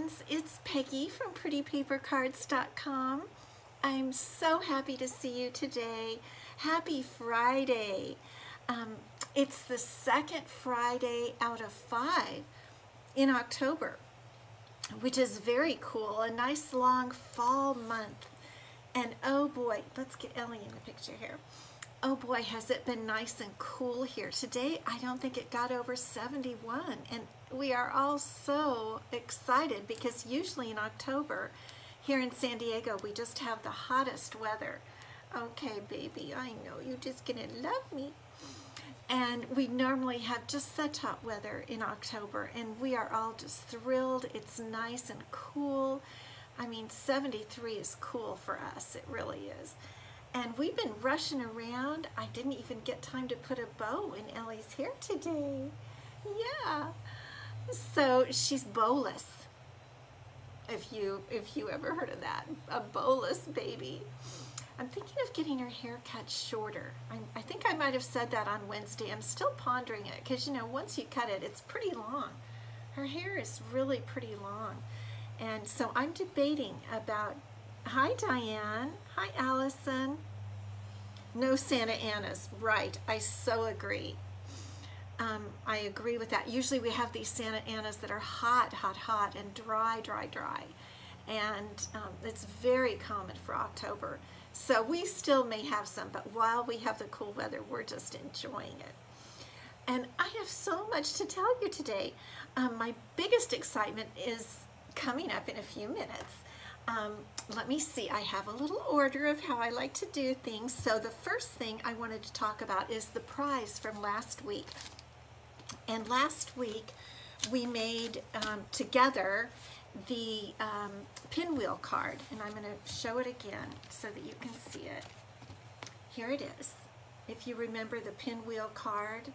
friends, it's Peggy from prettypapercards.com. I'm so happy to see you today. Happy Friday. It's the second Friday out of 5 in October, which is very cool. A nice long fall month. And oh boy, let's get Ellie in the picture here. Oh boy, has it been nice and cool here. Today, I don't think it got over 71, and we are all so excited because usually in October, here in San Diego, we just have the hottest weather. Okay, baby, I know you're just gonna love me. And we normally have just such hot weather in October, and we are all just thrilled. It's nice and cool. I mean, 73 is cool for us, it really is. And we've been rushing around. I didn't even get time to put a bow in Ellie's hair today. Yeah. So she's bowless. If you ever heard of that, a bowless baby. I'm thinking of getting her hair cut shorter. I think I might have said that on Wednesday. I'm still pondering it because, you know, once you cut it, it's pretty long. Her hair is really pretty long. And so I'm debating about, hi Diane, hi Allison. No Santa Anas, right, I so agree. I agree with that. Usually we have these Santa Anas that are hot, hot, hot, and dry, dry, dry. And it's very common for October. So we still may have some, but while we have the cool weather, we're just enjoying it. And I have so much to tell you today. My biggest excitement is coming up in a few minutes. Let me see, I have a little order of how I like to do things. So the first thing I wanted to talk about is the prize from last week. And last week we made together the pinwheel card, and I'm going to show it again so that you can see it. Here it is. If you remember the pinwheel card,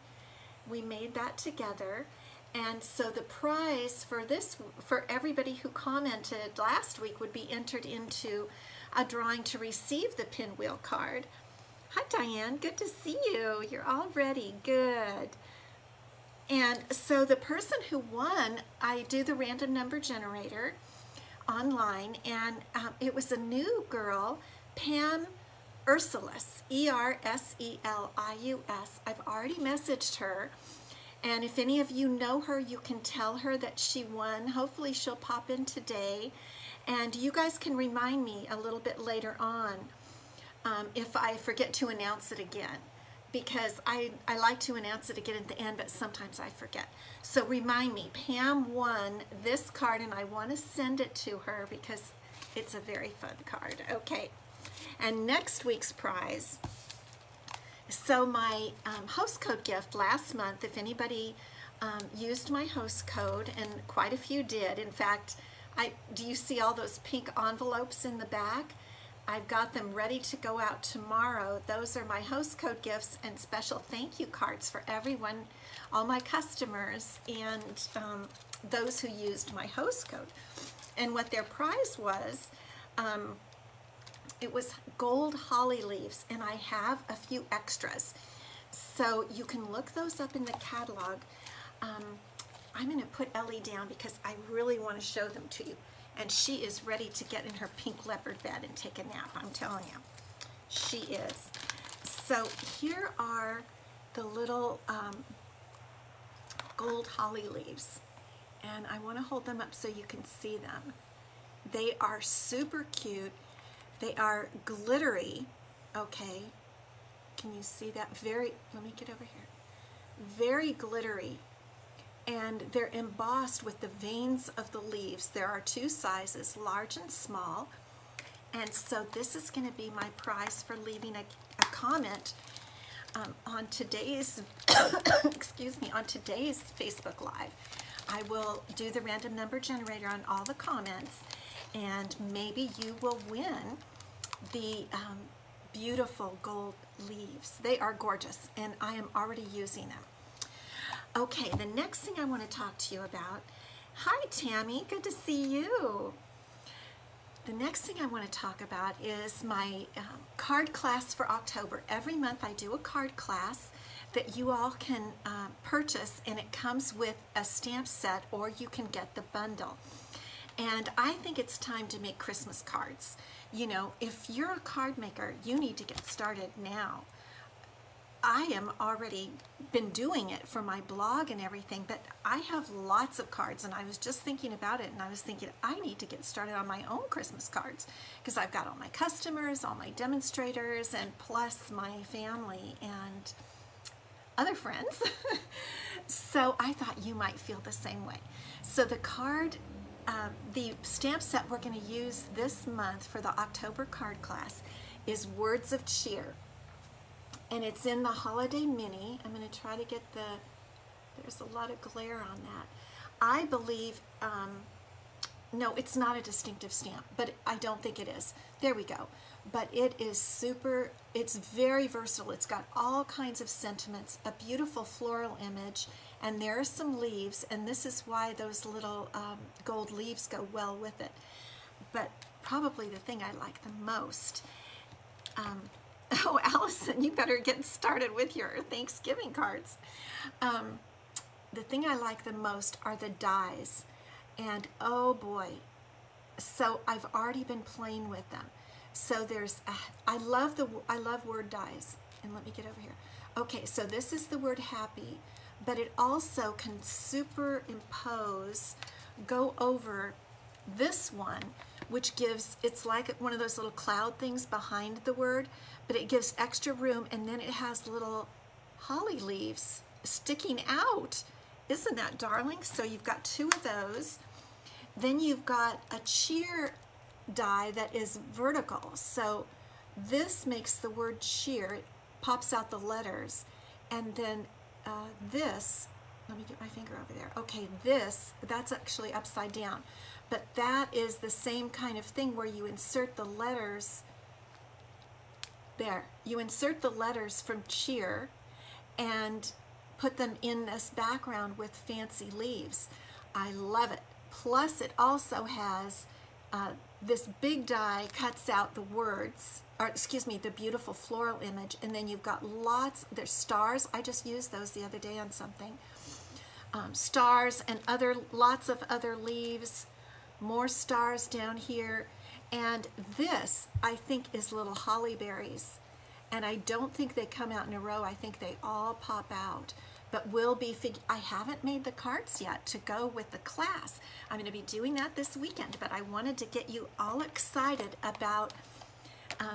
we made that together. And so the prize for this, for everybody who commented last week, would be entered into a drawing to receive the pinwheel card. Hi Diane, good to see you. You're all ready, good. And so the person who won, I do the random number generator online, and it was a new girl, Pam Ursulus, E-R-S-E-L-I-U-S. I've already messaged her. And if any of you know her, you can tell her that she won. Hopefully she'll pop in today. And you guys can remind me a little bit later on if I forget to announce it again. Because I like to announce it again at the end, but sometimes I forget. So remind me, Pam won this card, and I want to send it to her because it's a very fun card. Okay. And next week's prize. So my host code gift last month, if anybody used my host code, and quite a few did. In fact, do you see all those pink envelopes in the back? I've got them ready to go out tomorrow. Those are my host code gifts and special thank you cards for everyone, all my customers, and those who used my host code. And what their prize was, it was gold holly leaves, and I have a few extras. So you can look those up in the catalog. I'm going to put Ellie down because I really want to show them to you. And she is ready to get in her pink leopard bed and take a nap, I'm telling you. She is. So here are the little gold holly leaves. And I want to hold them up so you can see them. They are super cute. They are glittery, okay? Can you see that? Let me get over here. Very glittery. And they're embossed with the veins of the leaves. There are 2 sizes, large and small. And so this is going to be my prize for leaving a comment on today's, excuse me, on today's Facebook Live. I will do the random number generator on all the comments, and maybe you will win the beautiful gold leaves. They are gorgeous, and I am already using them. Okay, the next thing I want to talk to you about, hi Tammy, good to see you. The next thing I want to talk about is my card class for October. Every month I do a card class that you all can purchase, and it comes with a stamp set, or you can get the bundle. And I think it's time to make Christmas cards. You know, if you're a card maker, you need to get started now. I am already been doing it for my blog and everything, but I have lots of cards, and I was just thinking about it, and I was thinking I need to get started on my own Christmas cards because I've got all my customers, all my demonstrators, and plus my family and other friends. So I thought you might feel the same way. So the stamp set we're going to use this month for the October card class is Words of Cheer. And it's in the Holiday Mini. I'm going to try to get there's a lot of glare on that. I believe, no, it's not a distinctive stamp, but I don't think it is. There we go. But it is super, it's very versatile. It's got all kinds of sentiments, a beautiful floral image, and there are some leaves, and this is why those little gold leaves go well with it. But probably the thing I like the most, oh, Allison, you better get started with your Thanksgiving cards. The thing I like the most are the dies, and oh boy, so I've already been playing with them. So there's, I love word dies, and let me get over here. Okay, so this is the word happy, but it also can superimpose, go over this one, which gives, it's like one of those little cloud things behind the word, but it gives extra room, and then it has little holly leaves sticking out. Isn't that darling? So you've got two of those. Then you've got a cheer die that is vertical. So this makes the word cheer, it pops out the letters, and then this, let me get my finger over there. Okay, that's actually upside down. But that is the same kind of thing where you insert the letters there. You insert the letters from cheer and put them in this background with fancy leaves. I love it. Plus it also has this big die cuts out the words, or excuse me, the beautiful floral image, and then you've got there's stars. I just used those the other day on something. Stars and lots of other leaves, more stars down here, and this I think is little holly berries, and I don't think they come out in a row. I think they all pop out, but I haven't made the cards yet to go with the class. I'm going to be doing that this weekend, but I wanted to get you all excited about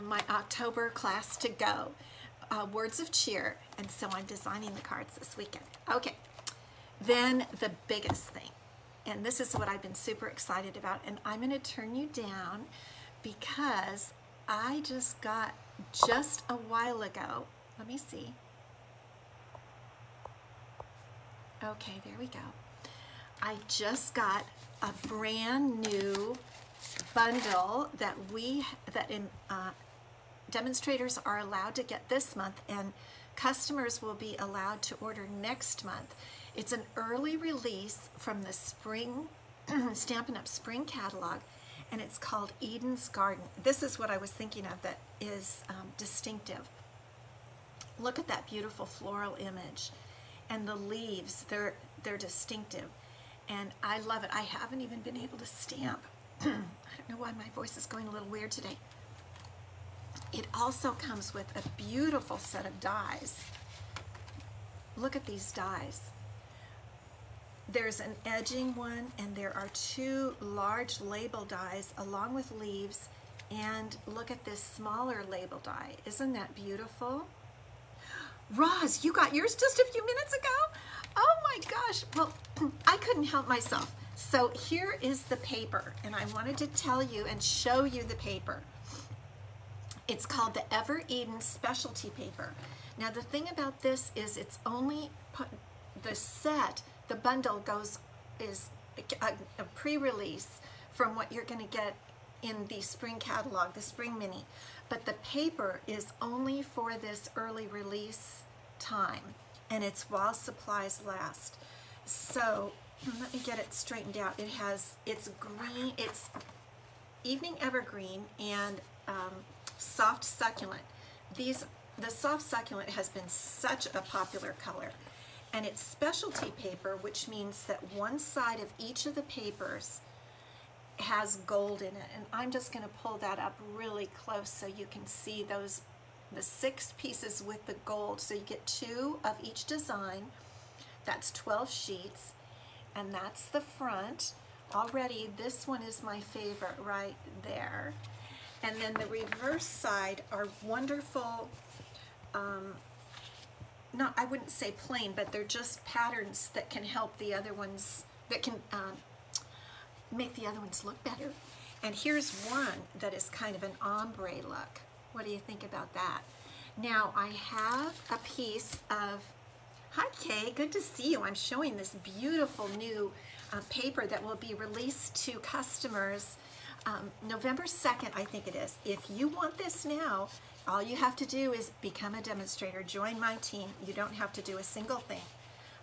my October class to go, Words of Cheer, and so I'm designing the cards this weekend. Okay, then the biggest thing, and this is what I've been super excited about, and I'm going to turn you down because I just got, just a while ago, let me see. Okay, there we go. I just got a brand new bundle that demonstrators are allowed to get this month, and customers will be allowed to order next month. It's an early release from the spring, Stampin' Up! Spring catalog, and it's called Eden's Garden. This is what I was thinking of that is distinctive. Look at that beautiful floral image. And the leaves, they're distinctive. And I love it. I haven't even been able to stamp. I don't know why my voice is going a little weird today. It also comes with a beautiful set of dies. Look at these dies. There's an edging one, and there are two large label dies along with leaves, and look at this smaller label die. Isn't that beautiful? Roz, you got yours just a few minutes ago? Oh my gosh, well, I couldn't help myself. So here is the paper, and I wanted to tell you and show you the paper. It's called the Ever Eden Specialty Paper. Now the thing about this is it's only the set, the bundle is a pre-release from what you're going to get in the spring catalog, the spring mini. But the paper is only for this early release time, and it's while supplies last. So let me get it straightened out. It's green, it's evening evergreen and soft succulent. The soft succulent has been such a popular color, and it's specialty paper, which means that one side of each of the papers has gold in it. And I'm just going to pull that up really close so you can see those, the 6 pieces with the gold. So you get 2 of each design. That's 12 sheets, and that's the front. Already, this one is my favorite right there. And then the reverse side are wonderful, I wouldn't say plain, but they're just patterns that can help the other ones, that can make the other ones look better. And here's one that is kind of an ombre look. What do you think about that? Now I have a piece of, hi Kay, good to see you. I'm showing this beautiful new paper that will be released to customers November 2nd, I think it is. If you want this now, all you have to do is become a demonstrator. Join my team. You don't have to do a single thing.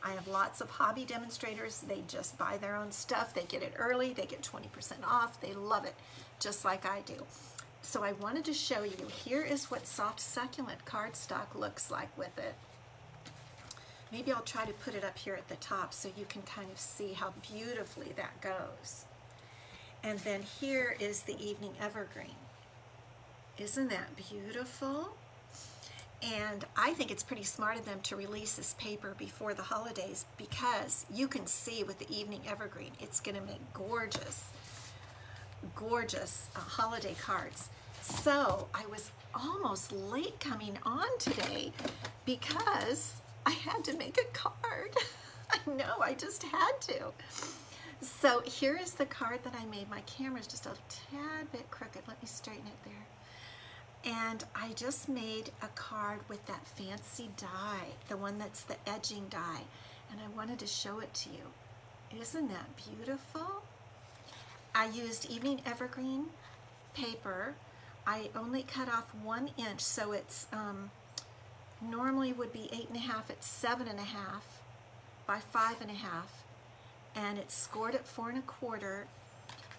I have lots of hobby demonstrators. They just buy their own stuff. They get it early. They get 20% off. They love it, just like I do. So I wanted to show you, here is what soft succulent cardstock looks like with it. Maybe I'll try to put it up here at the top so you can kind of see how beautifully that goes. And then here is the evening evergreen. Isn't that beautiful? And I think it's pretty smart of them to release this paper before the holidays, because you can see with the evening evergreen, it's going to make gorgeous, gorgeous holiday cards. So I was almost late coming on today because I had to make a card. I know, I just had to. So here is the card that I made. My camera's just a tad bit crooked. Let me straighten it there. And I just made a card with that fancy die, the one that's the edging die. And I wanted to show it to you. Isn't that beautiful? I used evening evergreen paper. I only cut off 1 inch, so it's normally would be 8.5, it's 7.5 by 5.5. And it's scored at 4 1/4,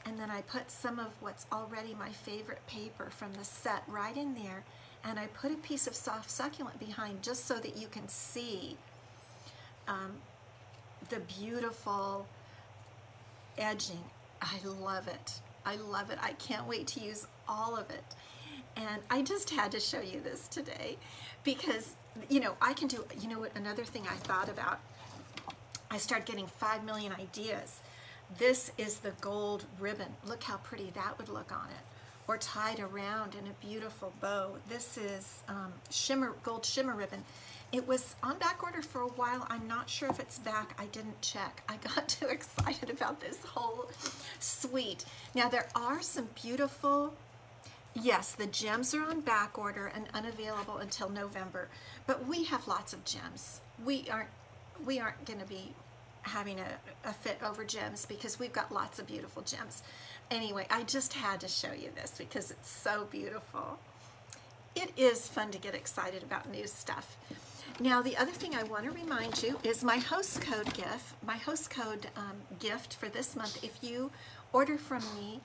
and then I put some of what's already my favorite paper from the set right in there, and I put a piece of soft succulent behind just so that you can see the beautiful edging. I love it. I love it. I can't wait to use all of it. And I just had to show you this today because, you know, I can do, you know what, another thing I thought about, I started getting 5 million ideas. This is the gold ribbon. Look how pretty that would look on it. Or tied around in a beautiful bow. This is gold shimmer ribbon. It was on back order for a while. I'm not sure if it's back. I didn't check. I got too excited about this whole suite. Now there are some beautiful, yes, the gems are on back order and unavailable until November, but we have lots of gems. We aren't going to be having a fit over gems because we've got lots of beautiful gems. Anyway, I just had to show you this because it's so beautiful. It is fun to get excited about new stuff. Now, the other thing I want to remind you is my host code gift. My host code gift for this month, if you order from me,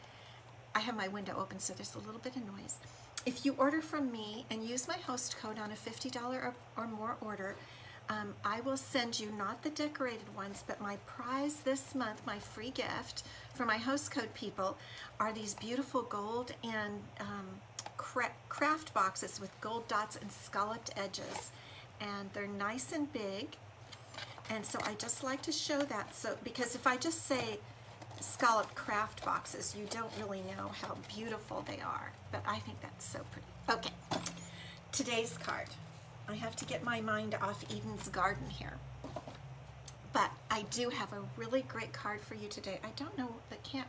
I have my window open so there's a little bit of noise. If you order from me and use my host code on a $50 or more order, I will send you not the decorated ones, but my prize this month, my free gift for my host code people, are these beautiful gold and craft boxes with gold dots and scalloped edges. And they're nice and big. And so I just like to show that, so because if I just say scalloped craft boxes, you don't really know how beautiful they are. But I think that's so pretty. Okay, today's card. I have to get my mind off Eden's garden here. But I do have a really great card for you today. I don't know,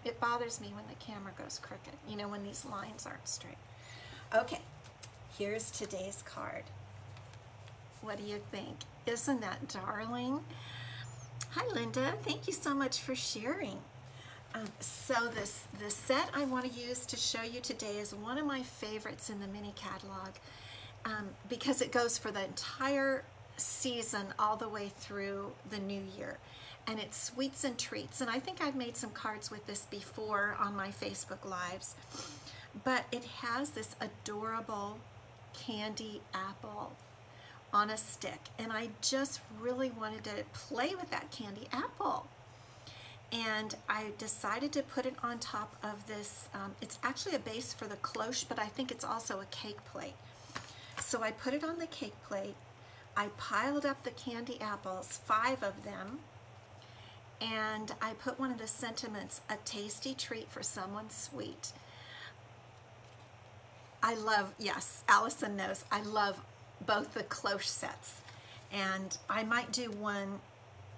it bothers me when the camera goes crooked, you know, when these lines aren't straight. Okay, here's today's card. What do you think? Isn't that darling? Hi Linda, thank you so much for sharing. So the set I want to use to show you today is one of my favorites in the mini catalog. Because it goes for the entire season all the way through the new year, and it's Sweets and Treats, and I think I've made some cards with this before on my Facebook Lives, but it has this adorable candy apple on a stick, and I just really wanted to play with that candy apple. and I decided to put it on top of this, it's actually a base for the cloche, but I think it's also a cake plate. So I put it on the cake plate, I piled up the candy apples, 5 of them, and I put one of the sentiments, a tasty treat for someone sweet. I love, yes, Allison knows, I love both the cloche sets, and I might do one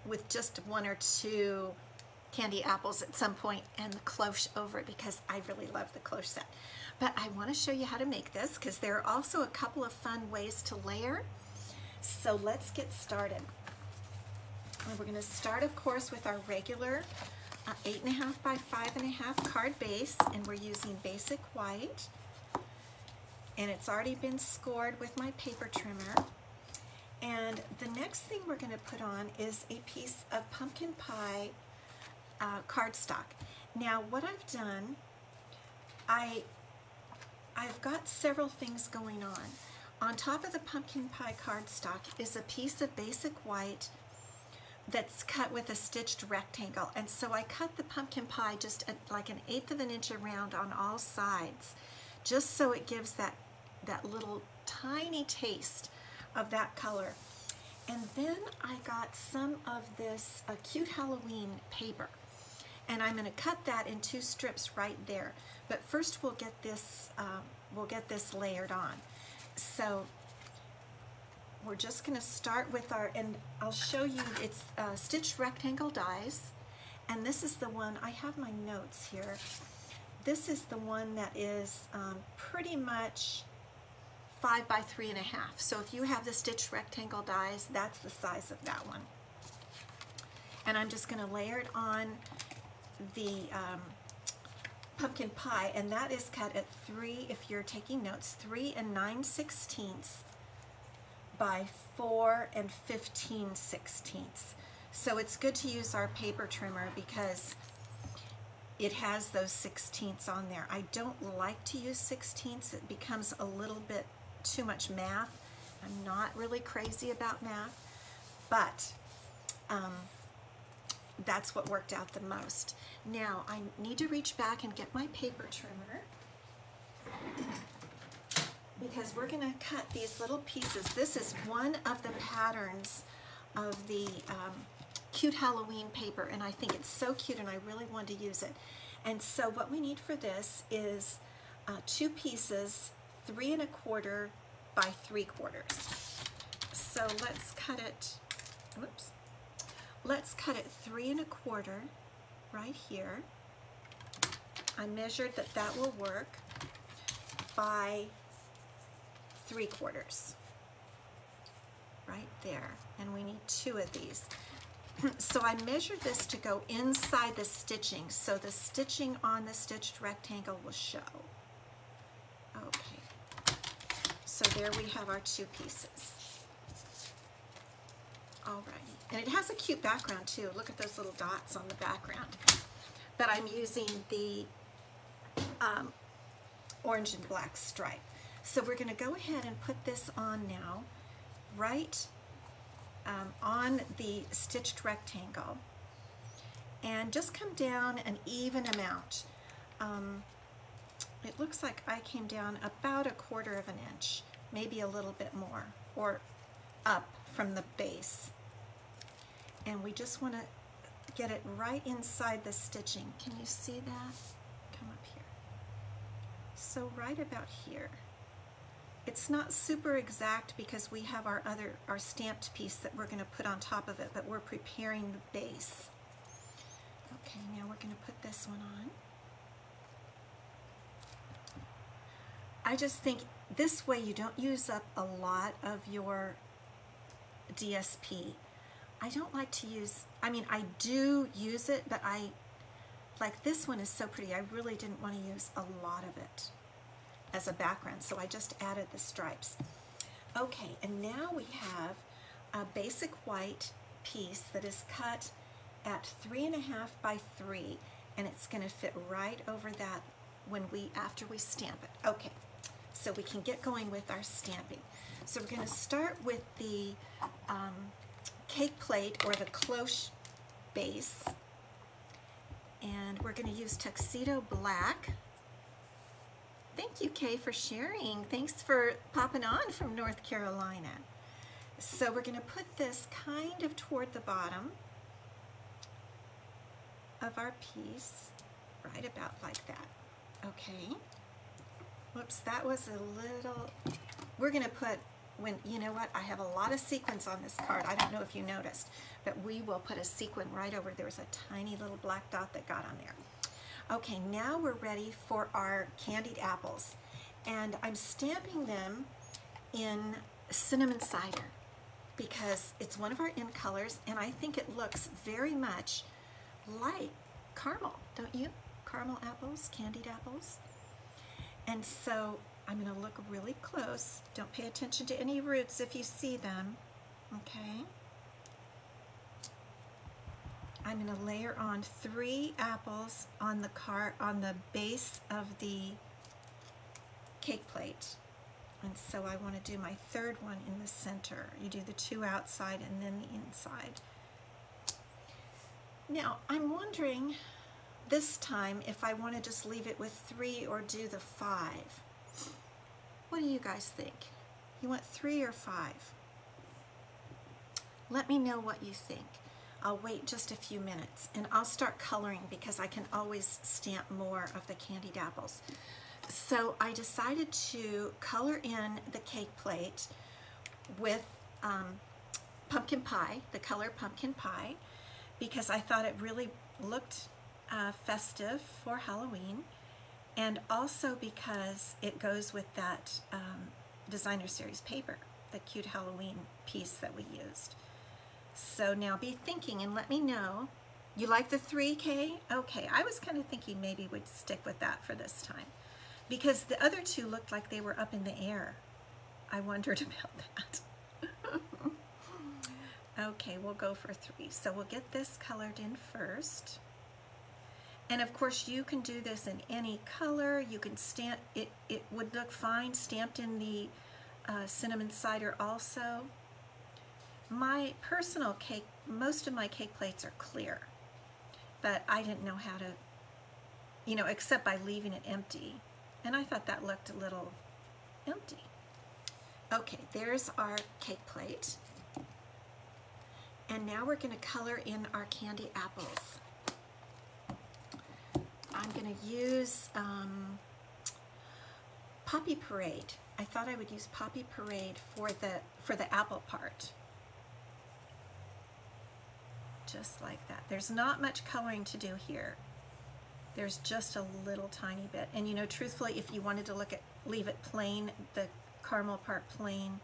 with just 1 or 2 candy apples at some point and the cloche over it, because I really love the cloche set. But I want to show you how to make this, because there are also a couple of fun ways to layer. So let's get started. And we're going to start, of course, with our regular 8.5 by 5.5 card base, and we're using basic white. And it's already been scored with my paper trimmer. And the next thing we're going to put on is a piece of pumpkin pie cardstock. Now, what I've done, I've got several things going on. On top of the pumpkin pie cardstock is a piece of basic white that's cut with a stitched rectangle. And so I cut the pumpkin pie just like 1/8 of an inch around on all sides, just so it gives that little tiny taste of that color. And then I got some of this cute Halloween paper, and I'm going to cut that in 2 strips right there. But first we'll get this layered on. So we're just going to start with our, and I'll show you, it's stitched rectangle dies, and this is the one, I have my notes here. This is the one that is pretty much 5 by 3.5. So if you have the stitched rectangle dies, that's the size of that one. And I'm just going to layer it on the pumpkin pie, and that is cut at 3, if you're taking notes, 3 9/16 by 4 15/16. So it's good to use our paper trimmer because it has those 16ths on there. I don't like to use 16ths. It becomes a little bit too much math. I'm not really crazy about math, but that's what worked out the most. Now I need to reach back and get my paper trimmer, because we're going to cut these little pieces. This is one of the patterns of the cute Halloween paper, and I think it's so cute and I really want to use it. And so what we need for this is 2 pieces, 3 1/4 by 3/4. So let's cut it, whoops, let's cut it 3 1/4 right here. I measured that will work, by 3/4 right there, and we need 2 of these. So I measured this to go inside the stitching, so the stitching on the stitched rectangle will show. Okay, so there we have our 2 pieces. Alrighty, and it has a cute background too. Look at those little dots on the background. But I'm using the orange and black stripe. So we're going to go ahead and put this on now, right on the stitched rectangle, and just come down an even amount. It looks like I came down about 1/4 of an inch, maybe a little bit more, or up from the base. And we just want to get it right inside the stitching. Can you see that? Come up here. So right about here. It's not super exact because we have our stamped piece that we're going to put on top of it, but we're preparing the base. Okay, now we're going to put this one on. I just think this way you don't use up a lot of your DSP. I don't like to use, I mean, I do use it, but like this one is so pretty, I really didn't want to use a lot of it as a background, so I just added the stripes. Okay, and now we have a basic white piece that is cut at 3 1/2 by 3, and it's going to fit right over that after we stamp it. Okay, so we can get going with our stamping. So we're going to start with the cake plate or the cloche base, And we're going to use Tuxedo Black. Thank you, Kay, for sharing. Thanks for popping on from North Carolina. So we're going to put this kind of toward the bottom of our piece, right about like that. Okay. Whoops, that was a little... We're going to put, you know what, I have a lot of sequins on this card. I don't know if you noticed, but we will put a sequin right over. There's a tiny little black dot that got on there. Okay, now we're ready for our candied apples. And I'm stamping them in cinnamon cider because it's one of our in colors, and I think it looks very much like caramel, don't you? Caramel apples, candied apples. And so I'm going to look really close. Don't pay attention to any roots if you see them. Okay. I'm going to layer on 3 apples on the base of the cake plate. And so I want to do my 3rd one in the center. You do the 2 outside and then the inside. Now, I'm wondering this time if I want to just leave it with 3 or do the 5. What do you guys think? You want 3 or 5? Let me know what you think. I'll wait just a few minutes and I'll start coloring because I can always stamp more of the candied apples. So I decided to color in the cake plate with pumpkin pie, the color pumpkin pie, because I thought it really looked festive for Halloween, and also because it goes with that designer series paper, the cute Halloween piece that we used. So now be thinking and let me know. You like the 3K? Okay, I was kind of thinking maybe we'd stick with that for this time because the other 2 looked like they were up in the air. I wondered about that. Okay, we'll go for 3. So we'll get this colored in first. And of course you can do this in any color. You can stamp it. It would look fine stamped in the cinnamon cider also. My personal cake, most of my cake plates are clear, but I didn't know how to, you know, except by leaving it empty. And I thought that looked a little empty. Okay, there's our cake plate. And now we're going to color in our candy apples. I'm going to use Poppy Parade. I thought I would use Poppy Parade for the apple part. Just like that. There's not much coloring to do here. There's just a little tiny bit. And you know, truthfully, if you wanted to leave it plain, the caramel part plain,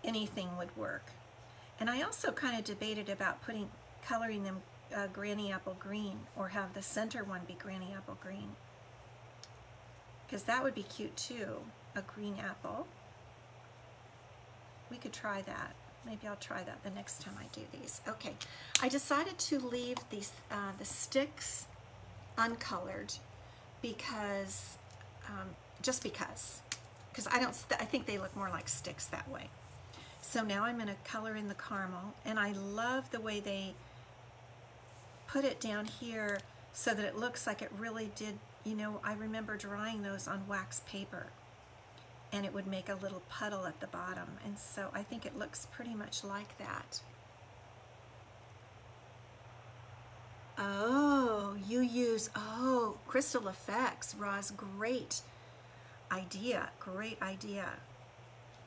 anything would work. And I also kind of debated about coloring them Granny Apple Green, or have the center one be Granny Apple Green, because that would be cute too, a green apple. We could try that. Maybe I'll try that the next time I do these. Okay, I decided to leave these the sticks uncolored because just because I think they look more like sticks that way. So now I'm going to color in the caramel, and I love the way they put it down here so that it looks like it really did, you know, I remember drawing those on wax paper and it would make a little puddle at the bottom, and so I think it looks pretty much like that. Oh, you use, Crystal Effects, Roz, great idea, great idea.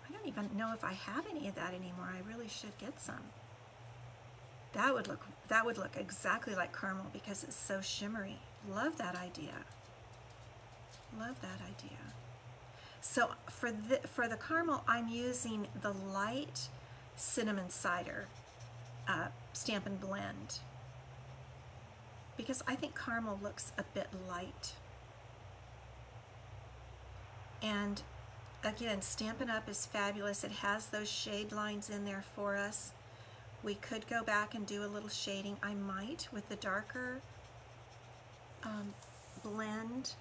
I don't even know if I have any of that anymore. I really should get some. That would look exactly like caramel because it's so shimmery. Love that idea. Love that idea. So for the caramel, I'm using the light cinnamon cider Stampin' Blend because I think caramel looks a bit light. And again, Stampin' Up is fabulous. It has those shade lines in there for us. We could go back and do a little shading. I might with the darker blend.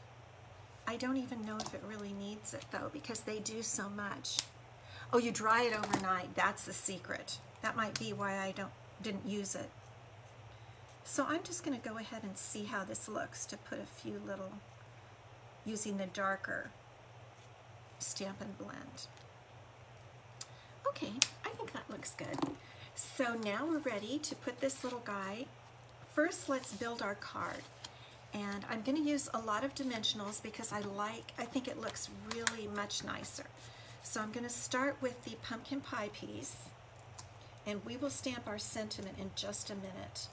I don't even know if it really needs it though, because they do so much. Oh, you dry it overnight. That's the secret. That might be why I didn't use it. So I'm just going to go ahead and see how this looks to put a few little, using the darker Stampin' Blend. Okay, I think that looks good. So now we're ready to put this little guy. First, let's build our card. And I'm going to use a lot of dimensionals because I think it looks really much nicer. So I'm going to start with the pumpkin pie piece, and we will stamp our sentiment in just a minute.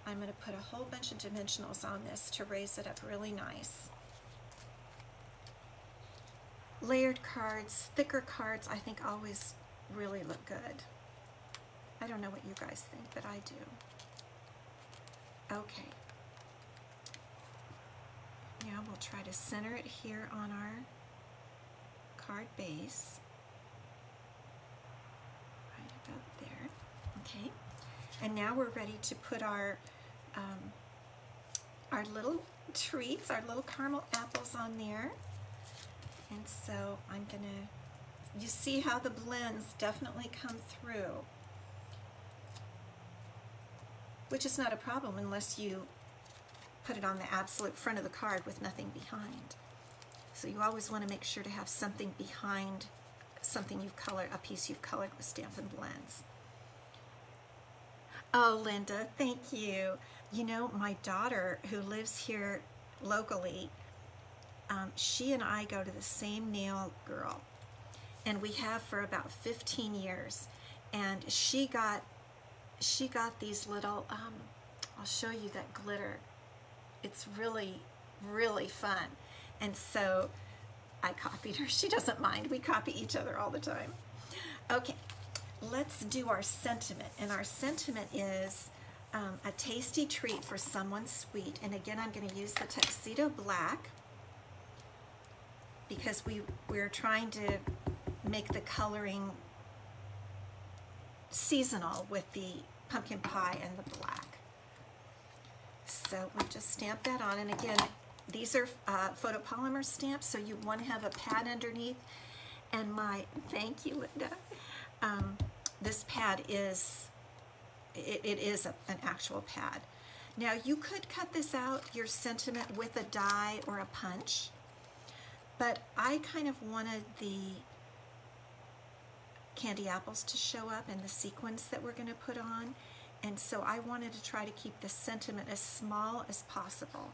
I'm going to put a whole bunch of dimensionals on this to raise it up really nice. Layered cards, thicker cards, I think always really look good. I don't know what you guys think, but I do. Okay. Now we'll try to center it here on our card base. Right about there. Okay. And now we're ready to put our little treats, our little caramel apples on there. And so I'm gonna, you see how the blends definitely come through, which is not a problem unless you put it on the absolute front of the card with nothing behind. So you always want to make sure to have something behind something you've colored, a piece you've colored with Stampin' Blends. Oh, Linda, thank you. You know, my daughter, who lives here locally, she and I go to the same nail girl, and we have for about 15 years. And she got these little, I'll show you that glitter. It's really, really fun. And so I copied her. She doesn't mind. We copy each other all the time. Okay, let's do our sentiment. And our sentiment is a tasty treat for someone sweet. And again, I'm going to use the Tuxedo Black because we're trying to make the coloring seasonal with the pumpkin pie and the black. So we'll just stamp that on. And again, these are photopolymer stamps, so you want to have a pad underneath. And thank you, Linda. This pad is, it is an actual pad. Now you could cut this out, your sentiment, with a die or a punch, but I kind of wanted the candy apples to show up in the sequins that we're going to put on, and so I wanted to try to keep the sentiment as small as possible.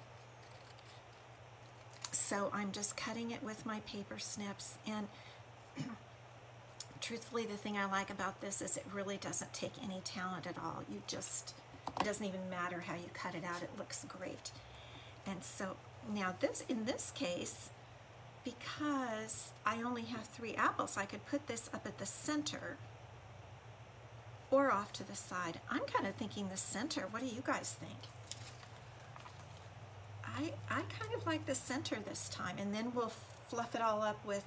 So I'm just cutting it with my paper snips, and truthfully, the thing I like about this is it really doesn't take any talent at all. It doesn't even matter how you cut it out, it looks great. And so now in this case, because I only have 3 apples, I could put this up at the center or off to the side. I'm kind of thinking the center. What do you guys think? I kind of like the center this time, and then we'll fluff it all up with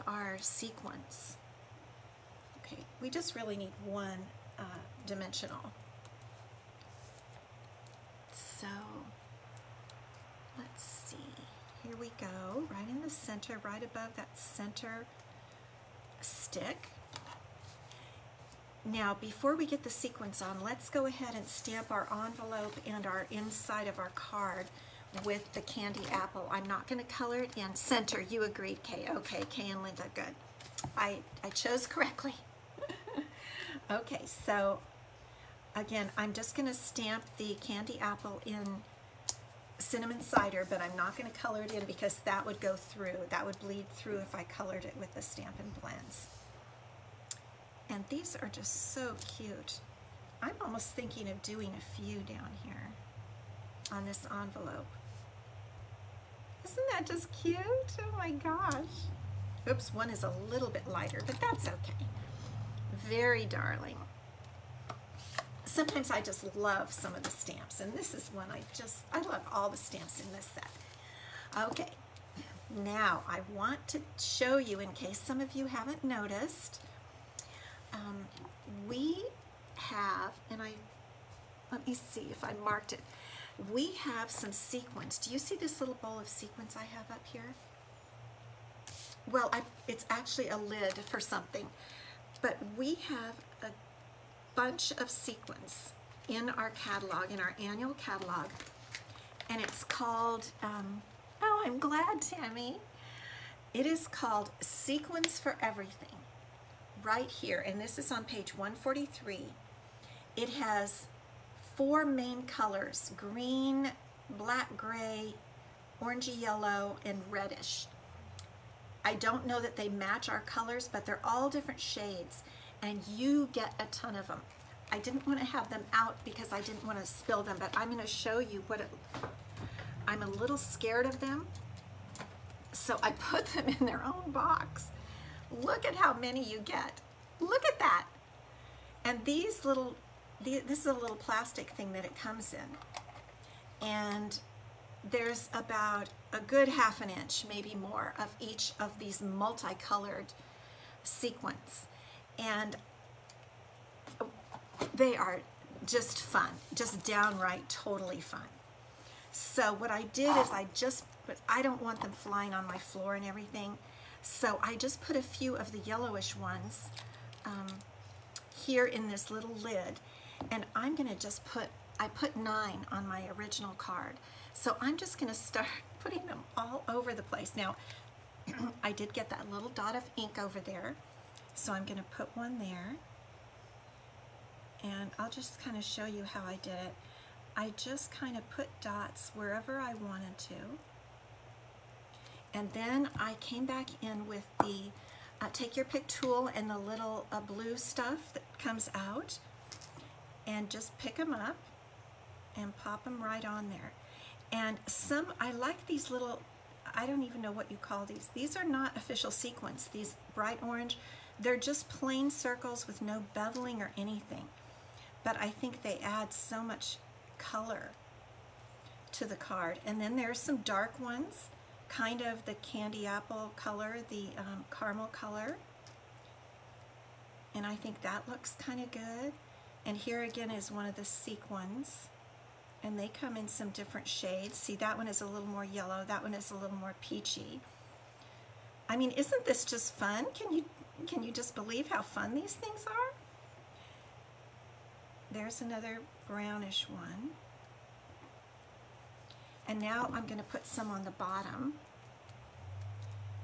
our sequins. Okay, we just really need one dimensional. So let's see. Here we go, right in the center, right above that center stick. Now, before we get the sequins on, let's go ahead and stamp our envelope and our inside of our card with the candy apple. I'm not going to color it in. Center, you agreed, Kay. Okay, Kay and Linda, good. I chose correctly. Okay, so again, I'm just going to stamp the candy apple in cinnamon cider, but I'm not going to color it in because that would go through. That would bleed through if I colored it with the Stampin' Blends. And these are just so cute. I'm almost thinking of doing a few down here on this envelope. Isn't that just cute? Oh my gosh. Oops, one is a little bit lighter, but that's okay. Very darling. Sometimes I just love some of the stamps, and this is one I love all the stamps in this set. Okay, now I want to show you, in case some of you haven't noticed, we have, and let me see if I marked it. We have some sequins. Do you see this little bowl of sequins I have up here? Well, it's actually a lid for something, but we have bunch of sequins in our catalog, in our annual catalog, and it's called, oh, I'm glad, Tammy. It is called Sequins for Everything, right here, and this is on page 143. It has 4 main colors: green, black gray, orangey yellow, and reddish. I don't know that they match our colors, but they're all different shades, and you get a ton of them. I didn't want to have them out because I didn't want to spill them, but I'm going to show you what I'm a little scared of them, so I put them in their own box. Look at how many you get. Look at that. And this is a little plastic thing that it comes in, and there's about a good ½ an inch, maybe more, of each of these multicolored sequins, and they are just fun, just downright totally fun. So what I did is I don't want them flying on my floor and everything, so I just put a few of the yellowish ones here in this little lid, and I'm gonna just I put 9 on my original card. So I'm just going to start putting them all over the place. Now, I did get that little dot of ink over there, so I'm going to put one there. And I'll just kind of show you how I did it. I just kind of put dots wherever I wanted to. And then I came back in with the take your pick tool and the little blue stuff that comes out, and just pick them up and pop them right on there. And I like these little, I don't even know what you call these. These are not official sequins, these bright orange. They're just plain circles with no beveling or anything. But I think they add so much color to the card. And then there's some dark ones, kind of the candy apple color, the caramel color. And I think that looks kind of good. And here again is one of the sequins. And they come in some different shades. See, that one is a little more yellow, that one is a little more peachy. I mean, isn't this just fun? Can you just believe how fun these things are? There's another brownish one. And now I'm going to put some on the bottom.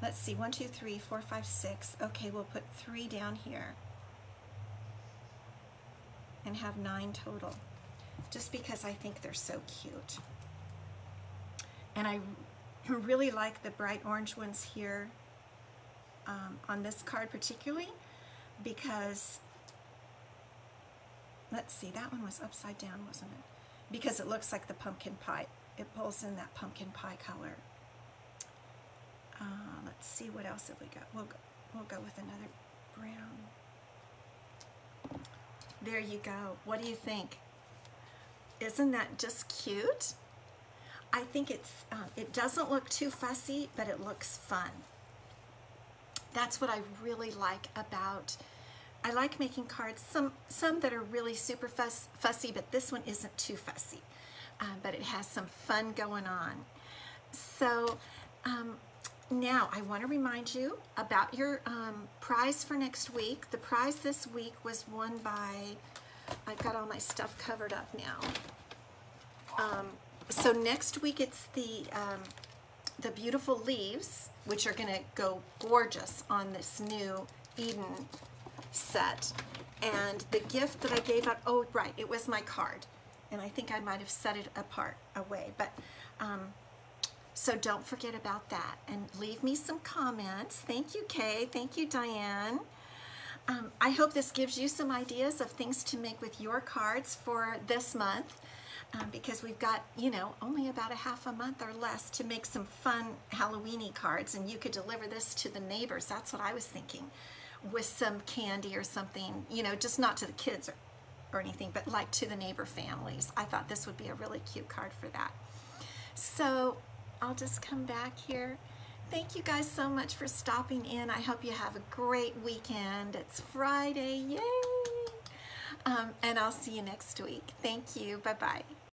Let's see, 1, 2, 3, 4, 5, 6. Okay, we'll put 3 down here and have 9 total, just because I think they're so cute. And I really like the bright orange ones here on this card particularly, because, let's see, that one was upside down, wasn't it? Because it looks like the pumpkin pie. It pulls in that pumpkin pie color. Let's see, what else have we got? We'll go with another brown. There you go. What do you think? Isn't that just cute? I think it doesn't look too fussy, but it looks fun. That's what I really like about, I like making cards, some that are really super fussy, but this one isn't too fussy, but it has some fun going on. So now I want to remind you about your prize for next week. The prize this week was won by, I've got all my stuff covered up now. So next week it's the beautiful leaves, which are going to go gorgeous on this new Eden set. And the gift that I gave out, oh right, it was my card, and I think I might have set it away, but so don't forget about that, and leave me some comments. Thank you, Kay. Thank you, Diane. I hope this gives you some ideas of things to make with your cards for this month, because we've got, you know, only about a half a month or less to make some fun Halloween-y cards, and you could deliver this to the neighbors. That's what I was thinking, with some candy or something, you know, just not to the kids or anything, but like to the neighbor families. I thought this would be a really cute card for that. So I'll just come back here. Thank you guys so much for stopping in. I hope you have a great weekend. It's Friday, yay! And I'll see you next week. Thank you. Bye-bye.